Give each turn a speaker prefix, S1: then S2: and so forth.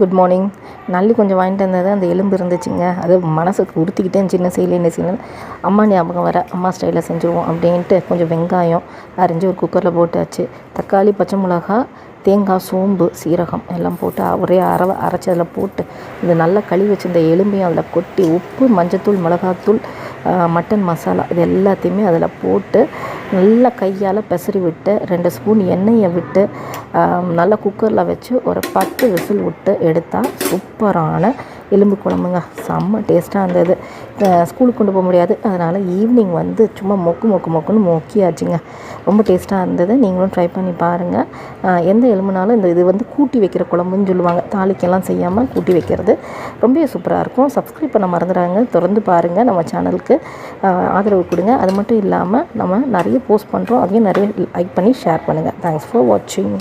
S1: Good morning. நல்லி கொஞ்சம் வாங்கிட்டு வந்தது, அந்த எலும்பு இருந்துச்சுங்க. அது மனசுக்கு உறுத்திக்கிட்டேன், சின்ன செய்யணும் அம்மா ஞாபகம் வர அம்மா ஸ்டைலில் செஞ்சுருவோம் அப்படின்ட்டு கொஞ்சம் வெங்காயம் அரிஞ்சு ஒரு குக்கரில் போட்டாச்சு. தக்காளி, பச்சை மிளகா, தேங்காய், சோம்பு, சீரகம் எல்லாம் போட்டு ஒரே அரைச்சி அதில் போட்டு இது நல்லா கழுவி வச்சு இந்த எலும்பையும் அதில் கொட்டி உப்பு, மஞ்சத்தூள், மிளகாத்தூள், மட்டன் மசாலா இது எல்லாத்தையுமே அதில் போட்டு நல்லா கையால் பெசரி விட்டு 2 ஸ்பூன் எண்ணெயை விட்டு நல்லா குக்கரில் வச்சு ஒரு 10 விசில் விட்டு எடுத்தால் சூப்பரான எலும்பு குழம்புங்க. செம்ம டேஸ்ட்டாக இருந்தது. ஸ்கூலுக்கு கொண்டு போக முடியாது, அதனால் ஈவினிங் வந்து சும்மா மொக்குன்னு மொக்கியாச்சுங்க. ரொம்ப டேஸ்ட்டாக இருந்தது. நீங்களும் ட்ரை பண்ணி பாருங்கள். எந்த எலும்புனாலும் இது வந்து கூட்டி வைக்கிற குழம்புன்னு சொல்லுவாங்க. தாளிக்கெல்லாம் செய்யாமல் கூட்டி வைக்கிறது ரொம்ப சூப்பராக இருக்கும். சப்ஸ்கிரைப் பண்ண மறந்துடாங்க. தொடர்ந்து பாருங்கள். நம்ம சேனலுக்கு ஆதரவு கொடுங்க. அது மட்டும் இல்லாமல் நம்ம நிறைய போஸ்ட் பண்ணுறோம், அதையும் நிறைய லைக் பண்ணி ஷேர் பண்ணுங்கள். தேங்க்ஸ் ஃபார் வாட்சிங்.